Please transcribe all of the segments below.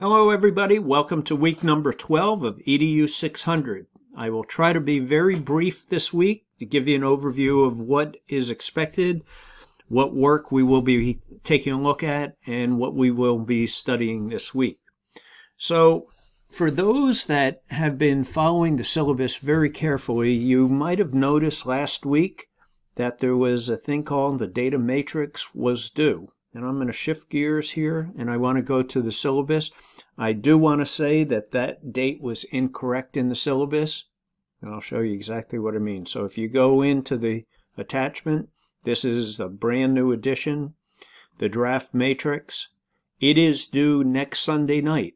Hello everybody, welcome to week number 12 of EDU 600. I will try to be very brief this week to give you an overview of what is expected, what work we will be taking a look at, and what we will be studying this week. So for those that have been following the syllabus very carefully, you might have noticed last week that there was a thing called the data matrix was due. And I'm going to shift gears here, and I want to go to the syllabus. I do want to say that that date was incorrect in the syllabus, and I'll show you exactly what I mean. So if you go into the attachment, this is a brand new edition, the draft matrix. It is due next Sunday night.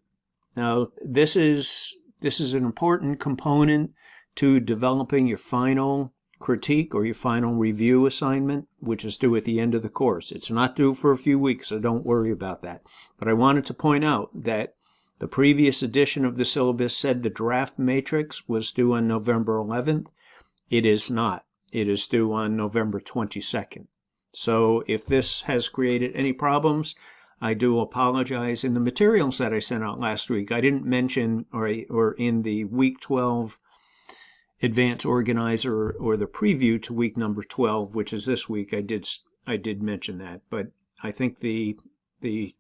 Now, this is an important component to developing your final critique or your final review assignment, which is due at the end of the course. It's not due for a few weeks, so don't worry about that. But I wanted to point out that the previous edition of the syllabus said the draft matrix was due on November 11th. It is not. It is due on November 22nd. So if this has created any problems, I do apologize. In the materials that I sent out last week, I didn't mention, or in the week 12 Advanced Organizer or the preview to week number 12, which is this week, I did mention that. But I think the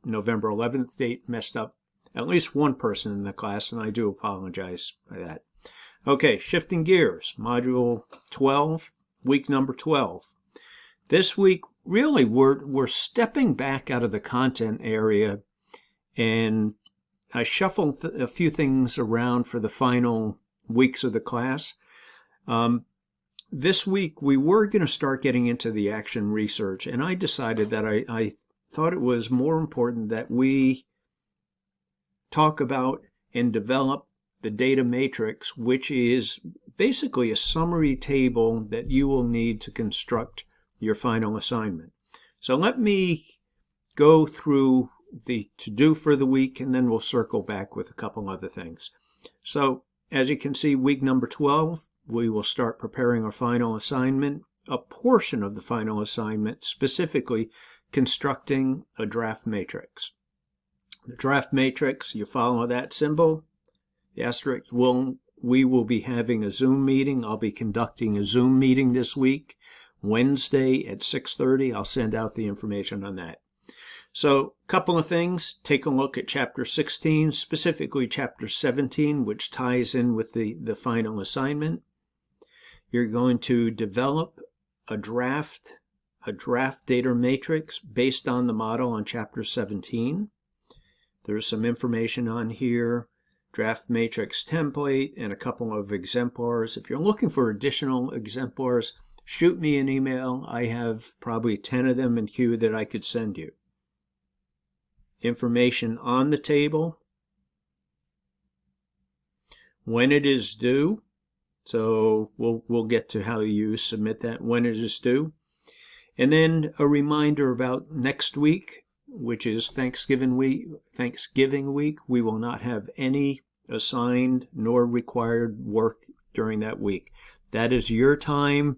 November 11th date messed up at least one person in the class, and I do apologize for that. Okay, shifting gears, module 12, week number 12. This week, really, we're stepping back out of the content area, and I shuffled a few things around for the final weeks of the class. This week, we were going to start getting into the action research, and I decided that I thought it was more important that we talk about and develop the data matrix, which is basically a summary table that you will need to construct your final assignment. So let me go through the to-do for the week, and then we'll circle back with a couple other things. So as you can see, week number 12, we will start preparing our final assignment, a portion of the final assignment, specifically constructing a draft matrix. The draft matrix, you follow that symbol, the asterisk, we will be having a Zoom meeting. I'll be conducting a Zoom meeting this week, Wednesday at 6:30. I'll send out the information on that. So a couple of things. Take a look at Chapter 16, specifically Chapter 17, which ties in with the final assignment. You're going to develop a draft data matrix based on the model on Chapter 17. There's some information on here, draft matrix template, and a couple of exemplars. If you're looking for additional exemplars, shoot me an email. I have probably 10 of them in queue that I could send you. Information on the table, when it is due, so we'll get to how you submit that, when it is due, and then a reminder about next week, which is Thanksgiving week. We will not have any assigned nor required work during that week. That is your time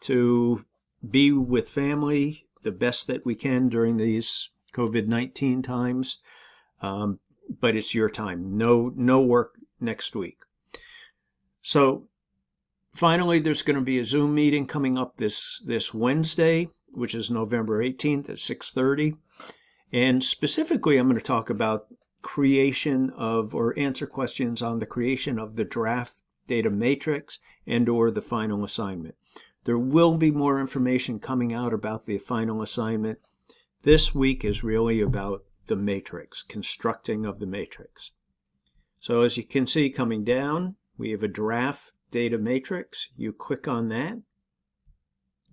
to be with family the best that we can during these COVID-19 times, but it's your time. No work next week. So finally, there's going to be a Zoom meeting coming up this Wednesday, which is November 18th at 6:30. And specifically, I'm going to talk about creation of, or answer questions on the creation of the draft data matrix and or the final assignment. There will be more information coming out about the final assignment. This week is really about the matrix, constructing of the matrix. So as you can see coming down, we have a draft data matrix. You click on that.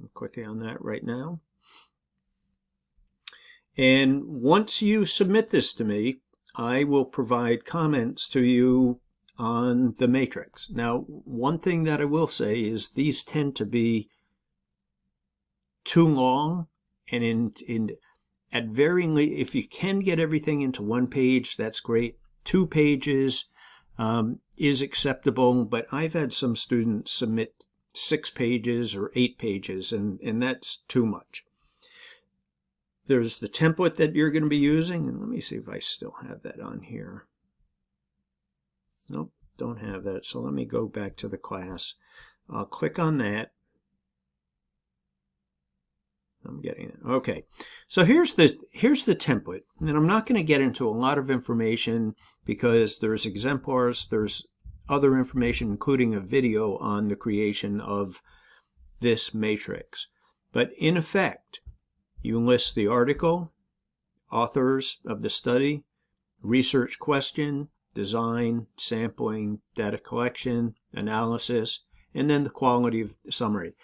I'm clicking on that right now. And once you submit this to me, I will provide comments to you on the matrix. Now, one thing that I will say is these tend to be too long, and at varyingly, if you can get everything into one page, that's great. 2 pages is acceptable, but I've had some students submit 6 pages or 8 pages, and that's too much. There's the template that you're going to be using, and let me see if I still have that on here. Nope, don't have that. So let me go back to the class. I'll click on that. I'm getting it. Okay, so here's the template, and I'm not going to get into a lot of information because there's exemplars, there's other information, including a video on the creation of this matrix. But in effect, you list the article, authors of the study, research question, design, sampling, data collection, analysis, and then the quality of the summary.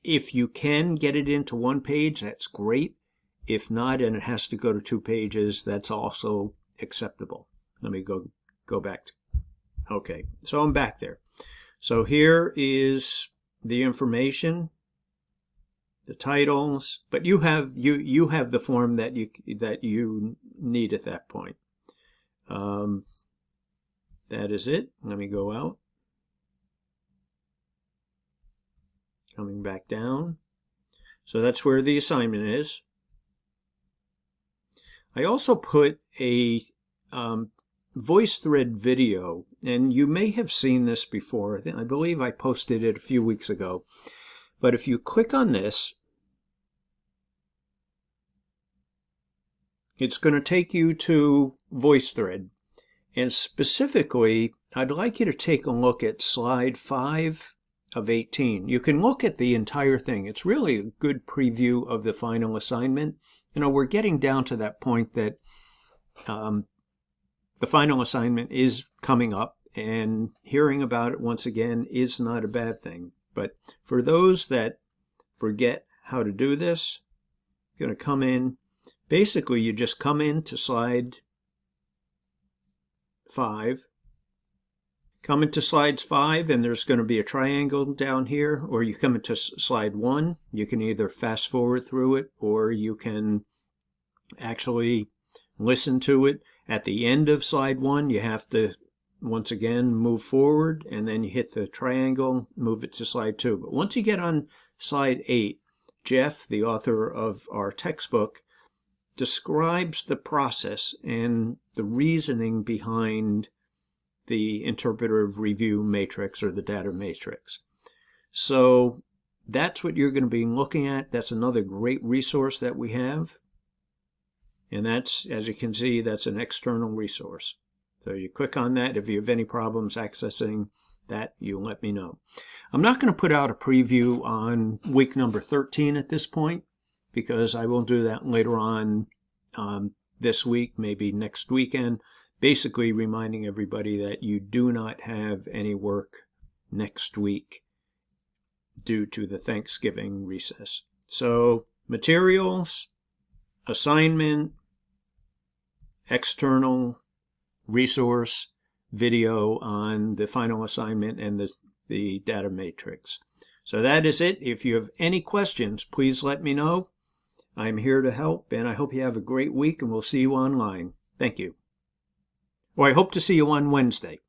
If you can get it into one page, that's great. If not, and it has to go to 2 pages, that's also acceptable. Let me go back. Okay, so I'm back there. So here is the information, the titles, but you have the form that you need at that point. That is it. Let me go out. Coming back down. So that's where the assignment is. I also put a VoiceThread video, and you may have seen this before. I believe I posted it a few weeks ago. But if you click on this, it's going to take you to VoiceThread. And specifically, I'd like you to take a look at slide 5 of 18. You can look at the entire thing. It's really a good preview of the final assignment. You know, we're getting down to that point that the final assignment is coming up, and hearing about it once again is not a bad thing. But for those that forget how to do this, I'm going to come in. Basically, you just come into slide 5. Come into slide 5, and there's going to be a triangle down here, or you come into slide 1. You can either fast forward through it, or you can actually listen to it. At the end of slide 1, you have to, once again, move forward, and then you hit the triangle, move it to slide 2. But once you get on slide 8, Jeff, the author of our textbook, describes the process and the reasoning behind the interpretive review matrix or the data matrix. So that's what you're going to be looking at. That's another great resource that we have. And that's, as you can see, that's an external resource. So you click on that. If you have any problems accessing that, you let me know. I'm not going to put out a preview on week number 13 at this point, because I will do that later on this week, maybe next weekend. Basically reminding everybody that you do not have any work next week due to the Thanksgiving recess. So materials, assignment, external resource, video on the final assignment and the data matrix. So that is it. If you have any questions, please let me know. I'm here to help, and I hope you have a great week, and we'll see you online. Thank you. Or I hope to see you on Wednesday.